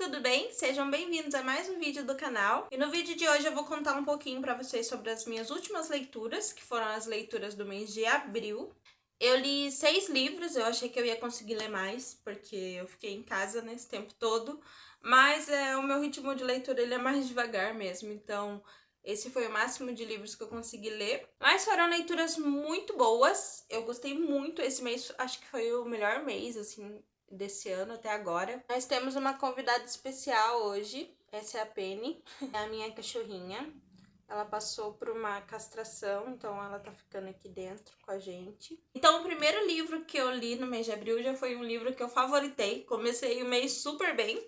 tudo bem? Sejam bem-vindos a mais um vídeo do canal. E no vídeo de hoje eu vou contar um pouquinho para vocês sobre as minhas últimas leituras, que foram as leituras do mês de abril. Eu li 6 livros, eu achei que eu ia conseguir ler mais, porque eu fiquei em casa nesse tempo todo. Mas o meu ritmo de leitura ele é mais devagar mesmo, então esse foi o máximo de livros que eu consegui ler. Mas foram leituras muito boas, eu gostei muito. Esse mês acho que foi o melhor mês, assim, desse ano até agora. Nós temos uma convidada especial hoje, essa é a Penny, é a minha cachorrinha. Ela passou por uma castração, então ela tá ficando aqui dentro com a gente. Então, o primeiro livro que eu li no mês de abril já foi um livro que eu favoritei. Comecei o mês super bem,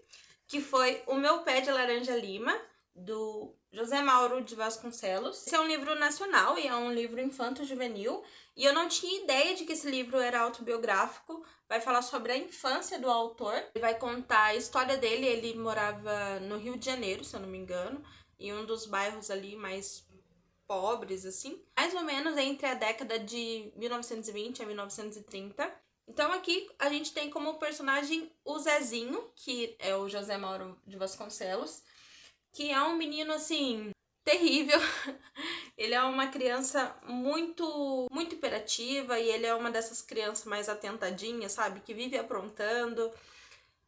que foi O Meu Pé de Laranja Lima, do José Mauro de Vasconcelos. Esse é um livro nacional e é um livro infanto-juvenil. E eu não tinha ideia de que esse livro era autobiográfico. Vai falar sobre a infância do autor. Ele vai contar a história dele. Ele morava no Rio de Janeiro, se eu não me engano, em um dos bairros ali mais pobres, assim. Mais ou menos entre a década de 1920 a 1930. Então aqui a gente tem como personagem o Zezinho, que é o José Mauro de Vasconcelos, que é um menino, assim, terrível. Ele é uma criança muito hiperativa e ele é uma dessas crianças mais atentadinhas, sabe? Que vive aprontando.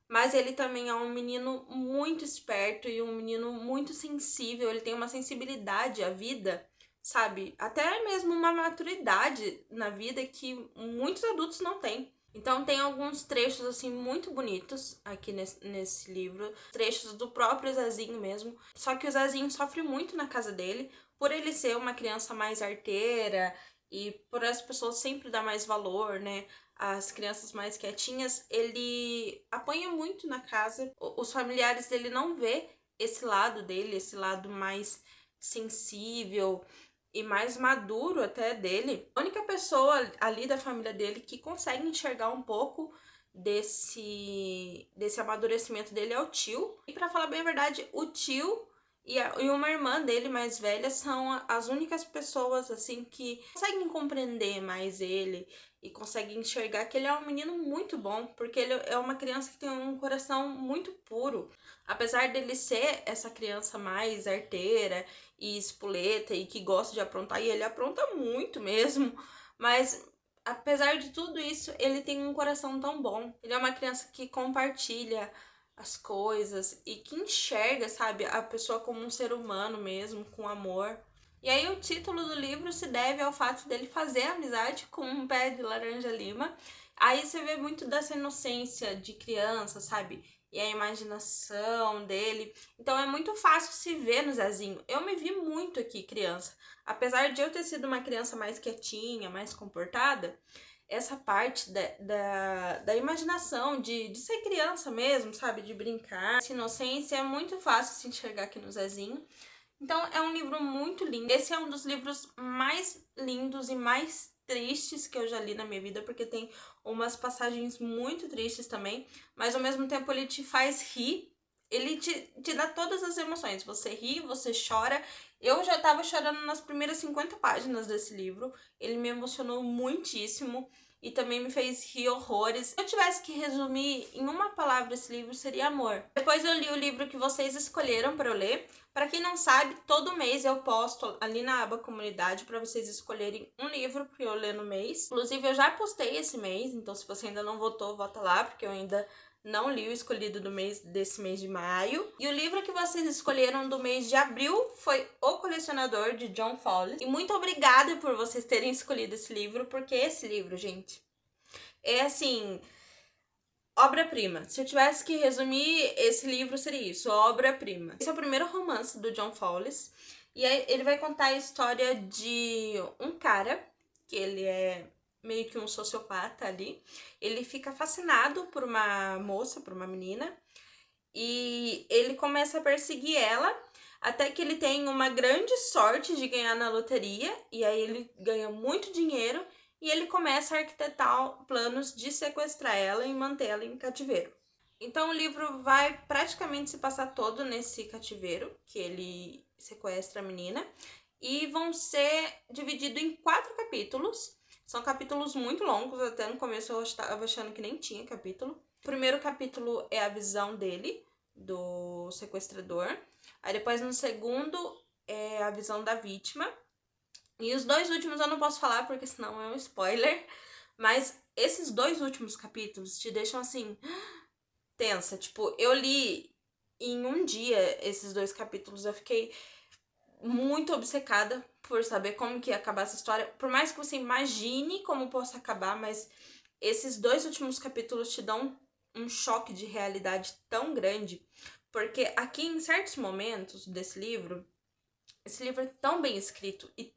Mas ele também é um menino muito esperto e um menino muito sensível. Ele tem uma sensibilidade à vida, sabe? Até mesmo uma maturidade na vida que muitos adultos não têm. Então tem alguns trechos assim muito bonitos aqui nesse livro, trechos do próprio Zezinho mesmo. Só que o Zezinho sofre muito na casa dele, por ele ser uma criança mais arteira e por as pessoas sempre dar mais valor, né? As crianças mais quietinhas, ele apanha muito na casa. Os familiares dele não vê esse lado dele, esse lado mais sensível e mais maduro até dele. A única pessoa ali da família dele que consegue enxergar um pouco desse amadurecimento dele é o tio. E para falar bem a verdade, o tio e uma irmã dele mais velha são as únicas pessoas assim que conseguem compreender mais ele e conseguem enxergar que ele é um menino muito bom, porque ele é uma criança que tem um coração muito puro. Apesar dele ser essa criança mais arteira e espoleta e que gosta de aprontar, e ele apronta muito mesmo, mas apesar de tudo isso, ele tem um coração tão bom. Ele é uma criança que compartilha as coisas e que enxerga, sabe, a pessoa como um ser humano mesmo, com amor. E aí o título do livro se deve ao fato dele fazer amizade com um pé de laranja lima. Aí você vê muito dessa inocência de criança, sabe? E a imaginação dele. Então é muito fácil se ver no Zezinho. Eu me vi muito aqui, criança. Apesar de eu ter sido uma criança mais quietinha, mais comportada, essa parte da imaginação, de ser criança mesmo, sabe? De brincar. Essa inocência é muito fácil se enxergar aqui no Zezinho. Então é um livro muito lindo. Esse é um dos livros mais lindos e mais tristes que eu já li na minha vida, porque tem umas passagens muito tristes também, mas ao mesmo tempo ele te faz rir. Ele te dá todas as emoções. Você ri, você chora. Eu já tava chorando nas primeiras 50 páginas desse livro. Ele me emocionou muitíssimo e também me fez rir horrores. Se eu tivesse que resumir em uma palavra esse livro, seria amor. Depois eu li o livro que vocês escolheram para eu ler. Para quem não sabe, todo mês eu posto ali na aba comunidade para vocês escolherem um livro para eu ler no mês. Inclusive eu já postei esse mês, então se você ainda não votou, vota lá, porque eu ainda não li o escolhido desse mês de maio. E o livro que vocês escolheram do mês de abril foi O Colecionador, de John Fowles. E muito obrigada por vocês terem escolhido esse livro, porque esse livro, gente, é assim, obra-prima. Se eu tivesse que resumir, esse livro seria isso, obra-prima. Esse é o primeiro romance do John Fowles. E aí ele vai contar a história de um cara, que ele é meio que um sociopata ali. Ele fica fascinado por uma moça, por uma menina. E ele começa a perseguir ela, até que ele tem uma grande sorte de ganhar na loteria. E aí ele ganha muito dinheiro. E ele começa a arquitetar planos de sequestrar ela e mantê-la em cativeiro. Então o livro vai praticamente se passar todo nesse cativeiro, que ele sequestra a menina. E vão ser divididos em 4 capítulos. São capítulos muito longos, até no começo eu estava achando que nem tinha capítulo. O primeiro capítulo é a visão dele, do sequestrador. Aí depois no segundo é a visão da vítima. E os dois últimos eu não posso falar porque senão é um spoiler. Mas esses dois últimos capítulos te deixam assim, tensa. Tipo, eu li em um dia esses dois capítulos, eu fiquei muito obcecada por saber como que ia acabar essa história. Por mais que você imagine como possa acabar, mas esses dois últimos capítulos te dão um choque de realidade tão grande. Porque aqui em certos momentos desse livro, esse livro é tão bem escrito e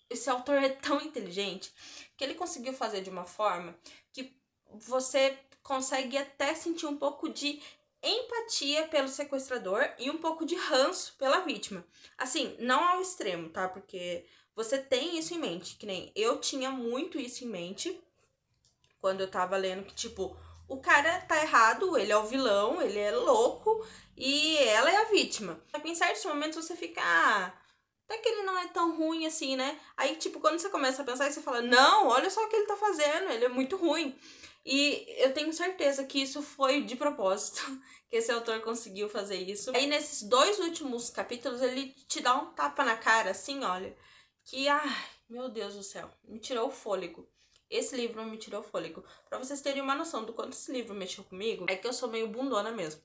esse autor é tão inteligente que ele conseguiu fazer de uma forma que você consegue até sentir um pouco de empatia pelo sequestrador e um pouco de ranço pela vítima. Assim, não ao extremo, tá? Porque você tem isso em mente, que nem eu tinha muito isso em mente quando eu tava lendo, que tipo, o cara tá errado, ele é o vilão, ele é louco e ela é a vítima. Só que em certos momentos você fica, até que ele não é tão ruim assim, né? Aí, tipo, quando você começa a pensar, você fala, não, olha só o que ele tá fazendo, ele é muito ruim. E eu tenho certeza que isso foi de propósito, que esse autor conseguiu fazer isso. Aí, nesses dois últimos capítulos, ele te dá um tapa na cara, assim, olha, que, ai, meu Deus do céu, me tirou o fôlego. Esse livro me tirou o fôlego. Pra vocês terem uma noção do quanto esse livro mexeu comigo, é que eu sou meio bundona mesmo.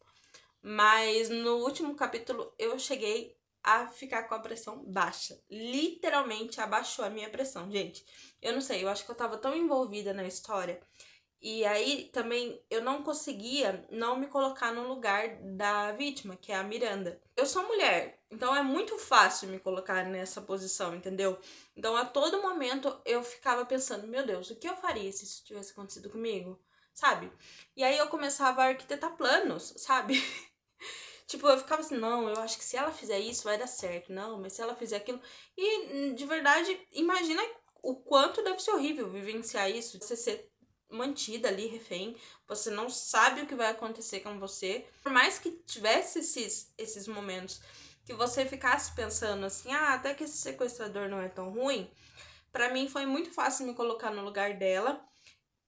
Mas no último capítulo eu cheguei a ficar com a pressão baixa. Literalmente abaixou a minha pressão, gente. Eu não sei, eu acho que eu tava tão envolvida na história. E aí também eu não conseguia não me colocar no lugar da vítima, que é a Miranda. Eu sou mulher, então é muito fácil me colocar nessa posição, entendeu? Então a todo momento eu ficava pensando, meu Deus, o que eu faria se isso tivesse acontecido comigo? Sabe? E aí eu começava a arquitetar planos, sabe? Tipo, eu ficava assim, não, eu acho que se ela fizer isso vai dar certo. Não, mas se ela fizer aquilo. E, de verdade, imagina o quanto deve ser horrível vivenciar isso. Você ser mantida ali, refém. Você não sabe o que vai acontecer com você. Por mais que tivesse esses momentos que você ficasse pensando assim, até que esse sequestrador não é tão ruim. Pra mim foi muito fácil me colocar no lugar dela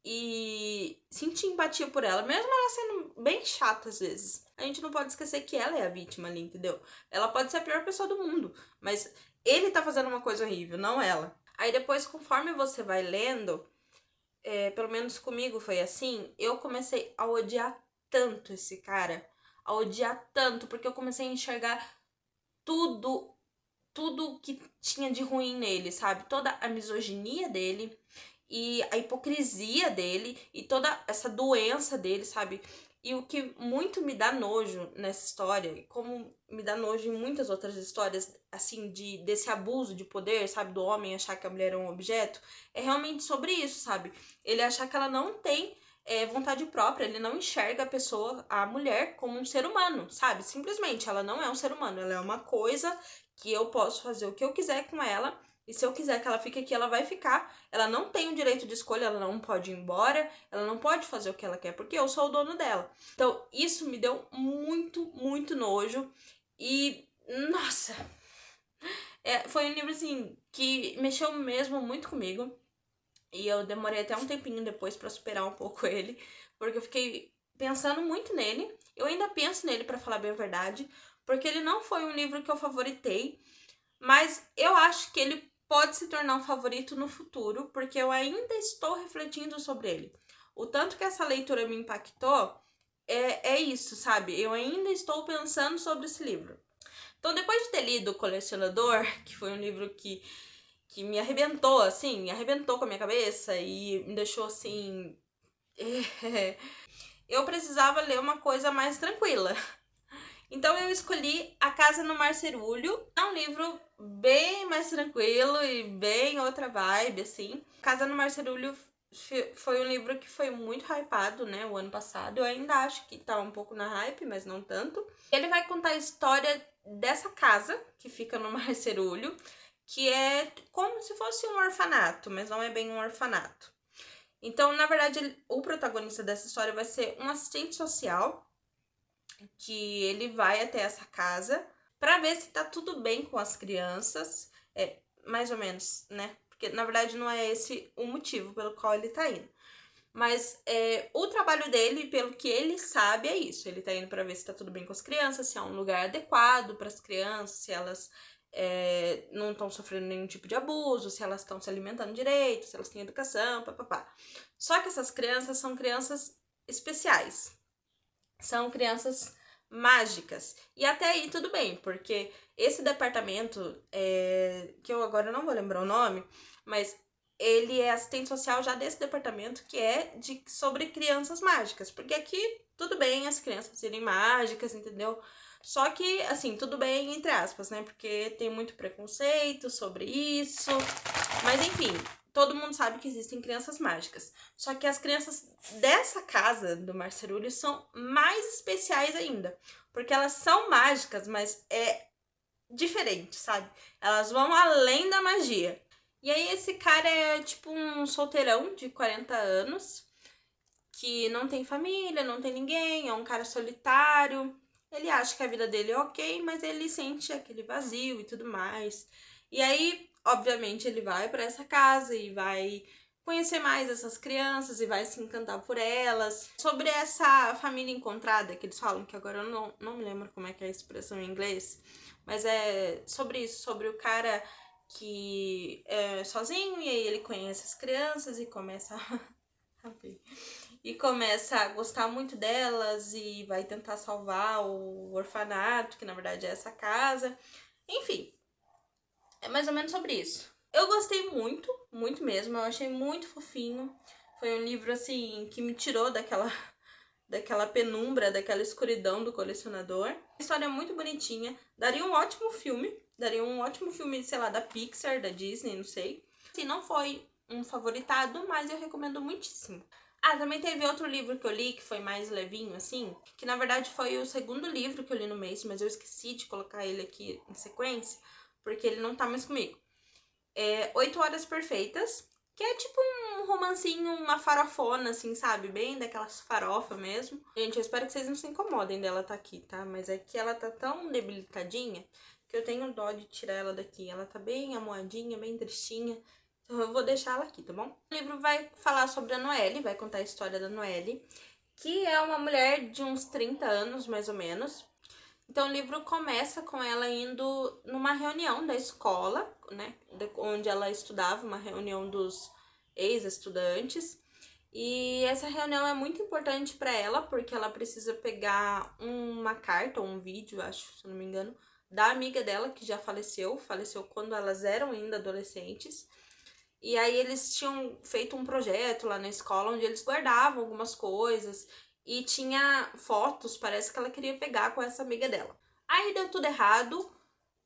e sentir empatia por ela, mesmo ela sendo bem chata às vezes. A gente não pode esquecer que ela é a vítima ali, entendeu? Ela pode ser a pior pessoa do mundo, mas ele tá fazendo uma coisa horrível, não ela. Aí depois, conforme você vai lendo, pelo menos comigo foi assim, eu comecei a odiar tanto esse cara, a odiar tanto, porque eu comecei a enxergar tudo, tudo que tinha de ruim nele, sabe? Toda a misoginia dele, e a hipocrisia dele e toda essa doença dele, sabe? E o que muito me dá nojo nessa história, e como me dá nojo em muitas outras histórias, assim, desse abuso de poder, sabe? Do homem achar que a mulher é um objeto, é realmente sobre isso, sabe? Ele achar que ela não tem vontade própria, ele não enxerga a pessoa, a mulher, como um ser humano, sabe? Simplesmente, ela não é um ser humano, ela é uma coisa que eu posso fazer o que eu quiser com ela. E se eu quiser que ela fique aqui, ela vai ficar. Ela não tem o direito de escolha, ela não pode ir embora, ela não pode fazer o que ela quer, porque eu sou o dono dela. Então, isso me deu muito, muito nojo. E, nossa, foi um livro, assim, que mexeu mesmo muito comigo. E eu demorei até um tempinho depois pra superar um pouco ele, porque eu fiquei pensando muito nele. Eu ainda penso nele, pra falar bem a verdade, porque ele não foi um livro que eu favoritei, mas eu acho que ele pode se tornar um favorito no futuro, porque eu ainda estou refletindo sobre ele. O tanto que essa leitura me impactou é isso, sabe? Eu ainda estou pensando sobre esse livro. Então, depois de ter lido O Colecionador, que foi um livro que me arrebentou, assim, me arrebentou com a minha cabeça e me deixou assim. Eu precisava ler uma coisa mais tranquila. Então eu escolhi A Casa no Marcerulho. É um livro bem mais tranquilo e bem outra vibe, assim. Casa no Marcerulho foi um livro que foi muito hypado, né, o ano passado. Eu ainda acho que tá um pouco na hype, mas não tanto. Ele vai contar a história dessa casa que fica no Marcerulho, que é como se fosse um orfanato, mas não é bem um orfanato. Então, na verdade, o protagonista dessa história vai ser um assistente social, que ele vai até essa casa para ver se tá tudo bem com as crianças, mais ou menos, né? Porque na verdade não é esse o motivo pelo qual ele tá indo. Mas o trabalho dele, pelo que ele sabe, é isso. Ele tá indo pra ver se tá tudo bem com as crianças, se é um lugar adequado para as crianças, se elas não estão sofrendo nenhum tipo de abuso, se elas estão se alimentando direito, se elas têm educação, papapá. Só que essas crianças são crianças especiais. São crianças mágicas. E até aí tudo bem, porque esse departamento, que eu agora não vou lembrar o nome, mas ele é assistente social já desse departamento que é sobre crianças mágicas. Porque aqui, tudo bem as crianças serem mágicas, entendeu? Só que, assim, tudo bem entre aspas, né? Porque tem muito preconceito sobre isso. Mas, enfim, todo mundo sabe que existem crianças mágicas. Só que as crianças dessa casa do Marcerulho são mais especiais ainda. Porque elas são mágicas, mas é diferente, sabe? Elas vão além da magia. E aí esse cara é tipo um solteirão de 40 anos, que não tem família, não tem ninguém, é um cara solitário. Ele acha que a vida dele é ok, mas ele sente aquele vazio e tudo mais. E aí, obviamente, ele vai para essa casa e vai conhecer mais essas crianças e vai se encantar por elas. Sobre essa família encontrada, que eles falam, que agora eu não me lembro como é que é a expressão em inglês, mas é sobre isso, sobre o cara que é sozinho e aí ele conhece as crianças e começa a gostar muito delas e vai tentar salvar o orfanato, que na verdade é essa casa. Enfim, é mais ou menos sobre isso. Eu gostei muito, muito mesmo, eu achei muito fofinho. Foi um livro, assim, que me tirou daquela penumbra, daquela escuridão do colecionador. A história é muito bonitinha, daria um ótimo filme, sei lá, da Pixar, da Disney, não sei. Assim, não foi um favoritado, mas eu recomendo muitíssimo. Ah, também teve outro livro que eu li, que foi mais levinho, assim, que na verdade foi o segundo livro que eu li no mês, mas eu esqueci de colocar ele aqui em sequência, porque ele não tá mais comigo. 8 Horas Perfeitas, que é tipo um romancinho, uma farofona, assim, sabe? Bem daquelas farofa mesmo. Gente, eu espero que vocês não se incomodem dela tá aqui, tá? Mas é que ela tá tão debilitadinha que eu tenho dó de tirar ela daqui. Ela tá bem amoadinha, bem tristinha. Então eu vou deixar ela aqui, tá bom? O livro vai falar sobre a Noelle, vai contar a história da Noelle, que é uma mulher de uns 30 anos, mais ou menos. Então o livro começa com ela indo numa reunião da escola, né, onde ela estudava, uma reunião dos ex-estudantes. E essa reunião é muito importante para ela, porque ela precisa pegar uma carta ou um vídeo, acho, se eu não me engano, da amiga dela que já faleceu quando elas eram ainda adolescentes. E aí eles tinham feito um projeto lá na escola onde eles guardavam algumas coisas e tinha fotos, parece que ela queria pegar com essa amiga dela. Aí deu tudo errado,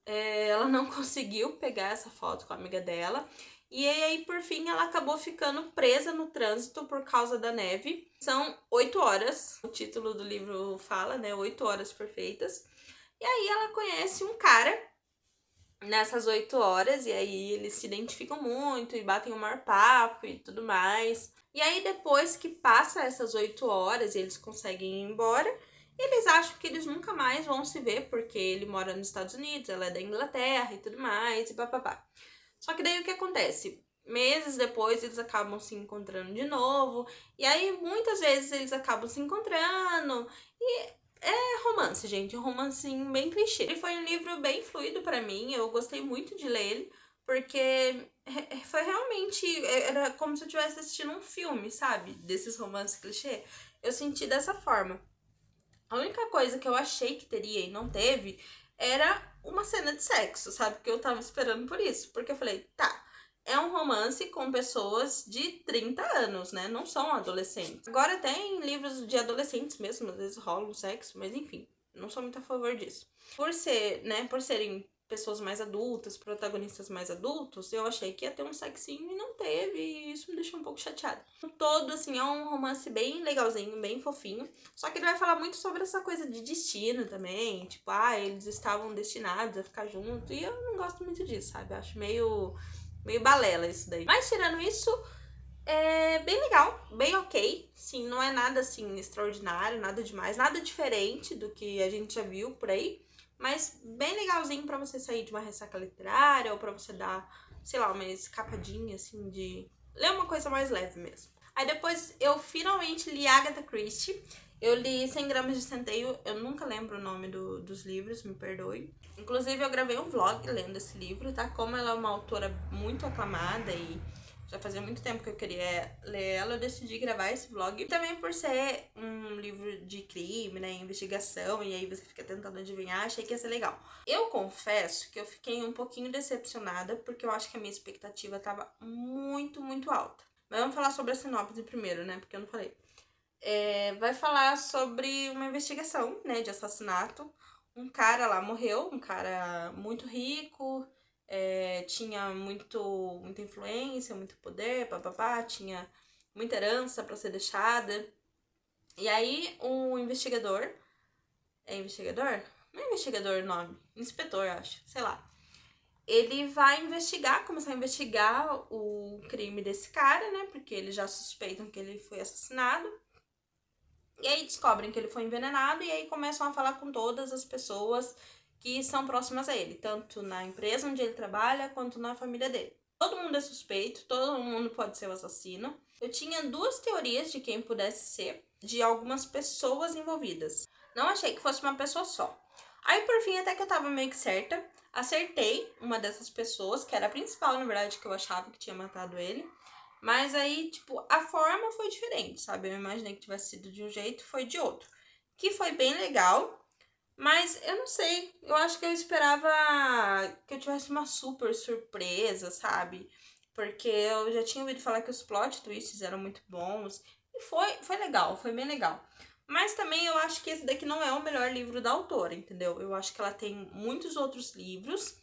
ela não conseguiu pegar essa foto com a amiga dela. E aí, por fim, ela acabou ficando presa no trânsito por causa da neve. São 8 horas, o título do livro fala, né? 8 horas perfeitas. E aí ela conhece um cara nessas 8 horas, e aí eles se identificam muito e batem o maior papo e tudo mais. E aí, depois que passa essas 8 horas e eles conseguem ir embora, eles acham que eles nunca mais vão se ver, porque ele mora nos Estados Unidos, ela é da Inglaterra e tudo mais, e papapá. Só que daí o que acontece? Meses depois eles acabam se encontrando de novo, e aí muitas vezes eles acabam se encontrando, e é romance, gente, um romancinho bem clichê. Ele foi um livro bem fluido pra mim, eu gostei muito de ler ele, porque foi realmente, era como se eu estivesse assistindo um filme, sabe? Desses romances clichê. Eu senti dessa forma. A única coisa que eu achei que teria e não teve era uma cena de sexo, sabe? Porque eu tava esperando por isso. Porque eu falei, tá, é um romance com pessoas de 30 anos, né? Não são adolescentes. Agora tem livros de adolescentes mesmo, às vezes rola um sexo, mas enfim, não sou muito a favor disso. Por ser, né, por serem pessoas mais adultas, protagonistas mais adultos, eu achei que ia ter um sexinho e não teve, e isso me deixou um pouco chateada. O todo, assim, é um romance bem legalzinho, bem fofinho, só que ele vai falar muito sobre essa coisa de destino também, tipo, eles estavam destinados a ficar juntos, e eu não gosto muito disso, sabe? Eu acho meio balela isso daí. Mas tirando isso, é bem legal, bem ok. Sim, não é nada assim extraordinário, nada demais, nada diferente do que a gente já viu por aí, mas bem legalzinho pra você sair de uma ressaca literária ou pra você dar, sei lá, uma escapadinha assim de ler uma coisa mais leve mesmo. Aí depois eu finalmente li Agatha Christie. Eu li 100 gramas de centeio, eu nunca lembro o nome dos livros, me perdoe. Inclusive eu gravei um vlog lendo esse livro, tá? Como ela é uma autora muito aclamada e já fazia muito tempo que eu queria ler ela, eu decidi gravar esse vlog. E também por ser um livro de crime, né, investigação, e aí você fica tentando adivinhar, achei que ia ser legal. Eu confesso que eu fiquei um pouquinho decepcionada, porque eu acho que a minha expectativa tava muito, muito alta. Mas vamos falar sobre a sinopse primeiro, né, porque eu não falei. Vai falar sobre uma investigação, né, de assassinato. Um cara lá morreu, um cara muito rico, tinha muita influência, muito poder, papapá, tinha muita herança para ser deixada. E aí um investigador, é investigador? Não é investigador o nome, inspetor, acho, sei lá. Ele vai investigar, começar a investigar o crime desse cara, né, porque eles já suspeitam que ele foi assassinado. E aí descobrem que ele foi envenenado e aí começam a falar com todas as pessoas que são próximas a ele, tanto na empresa onde ele trabalha quanto na família dele. Todo mundo é suspeito, todo mundo pode ser o assassino. Eu tinha duas teorias de quem pudesse ser, de algumas pessoas envolvidas. Não achei que fosse uma pessoa só. Aí por fim, até que eu tava meio que certa, acertei uma dessas pessoas, que era a principal, na verdade, que eu achava que tinha matado ele. Mas aí, tipo, a forma foi diferente, sabe? Eu imaginei que tivesse sido de um jeito, foi de outro. Que foi bem legal, mas eu não sei. Eu acho que eu esperava que eu tivesse uma super surpresa, sabe? Porque eu já tinha ouvido falar que os plot twists eram muito bons. E foi legal, foi bem legal. Mas também eu acho que esse daqui não é o melhor livro da autora, entendeu? Eu acho que ela tem muitos outros livros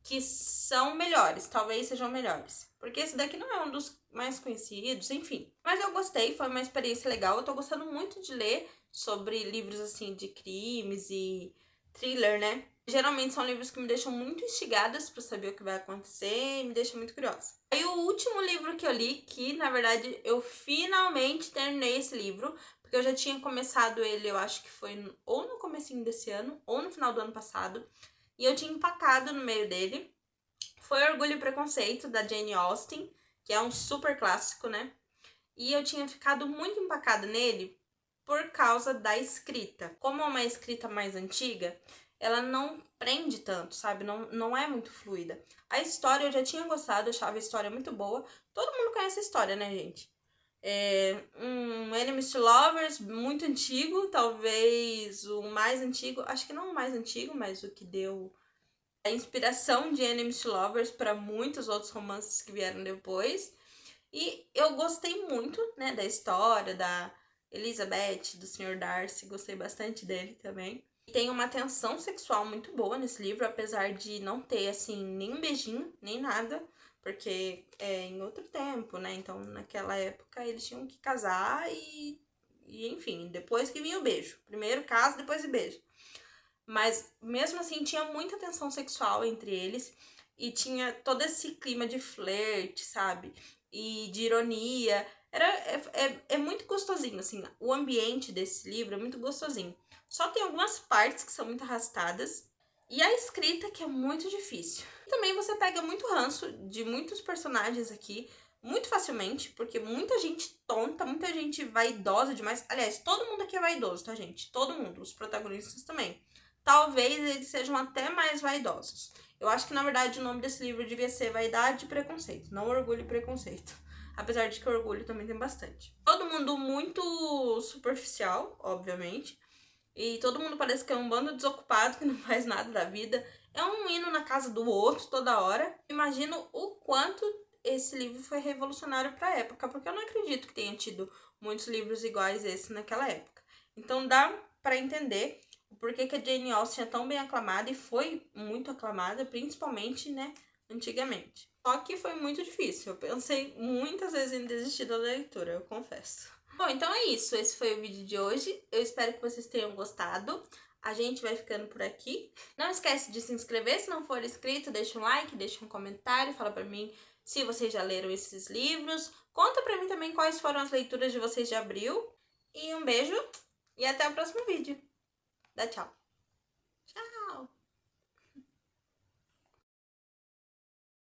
que são melhores, talvez sejam melhores. Porque esse daqui não é um dos mais conhecidos, enfim. Mas eu gostei, foi uma experiência legal. Eu tô gostando muito de ler sobre livros assim de crimes e thriller, né? Geralmente são livros que me deixam muito instigadas para saber o que vai acontecer e me deixam muito curiosa. Aí o último livro que eu li, que na verdade eu finalmente terminei esse livro, porque eu já tinha começado ele, eu acho que foi ou no comecinho desse ano ou no final do ano passado. E eu tinha empacado no meio dele. Foi Orgulho e Preconceito, da Jane Austen, que é um super clássico, né? E eu tinha ficado muito empacada nele por causa da escrita. Como é uma escrita mais antiga, ela não prende tanto, sabe? Não é muito fluida. A história eu já tinha gostado, eu achava a história muito boa. Todo mundo conhece a história, né, gente? Um Enemies to Lovers muito antigo, talvez o mais antigo, acho que não o mais antigo, mas o que deu a inspiração de Enemies to Lovers para muitos outros romances que vieram depois. E eu gostei muito, né, da história da Elizabeth, do Sr. Darcy, gostei bastante dele também. Tem uma tensão sexual muito boa nesse livro, apesar de não ter, assim, nem um beijinho, nem nada, porque é em outro tempo, né? Então, naquela época, eles tinham que casar e enfim, depois que vinha o beijo. Primeiro casa, depois o beijo. Mas, mesmo assim, tinha muita tensão sexual entre eles e tinha todo esse clima de flerte, sabe? E de ironia. É muito gostosinho, assim. O ambiente desse livro é muito gostosinho. Só tem algumas partes que são muito arrastadas e a escrita que é muito difícil. Também você pega muito ranço de muitos personagens aqui muito facilmente, porque muita gente tonta, muita gente vaidosa demais. Aliás, todo mundo aqui é vaidoso, tá, gente? Todo mundo, os protagonistas também. Talvez eles sejam até mais vaidosos. Eu acho que, na verdade, o nome desse livro devia ser Vaidade e Preconceito, não Orgulho e Preconceito. Apesar de que Orgulho também tem bastante. Todo mundo muito superficial, obviamente. E todo mundo parece que é um bando desocupado que não faz nada da vida. É um hino na casa do outro toda hora. Imagino o quanto esse livro foi revolucionário para a época, porque eu não acredito que tenha tido muitos livros iguais a esse naquela época. Então dá para entender o porquê que a Jane Austen é tão bem aclamada e foi muito aclamada, principalmente, né, antigamente. Só que foi muito difícil. Eu pensei muitas vezes em desistir da leitura, eu confesso. Bom, então é isso. Esse foi o vídeo de hoje. Eu espero que vocês tenham gostado. A gente vai ficando por aqui. Não esquece de se inscrever se não for inscrito. Deixa um like, deixa um comentário. Fala pra mim se vocês já leram esses livros. Conta pra mim também quais foram as leituras de vocês de abril. E um beijo e até o próximo vídeo. Dá tchau.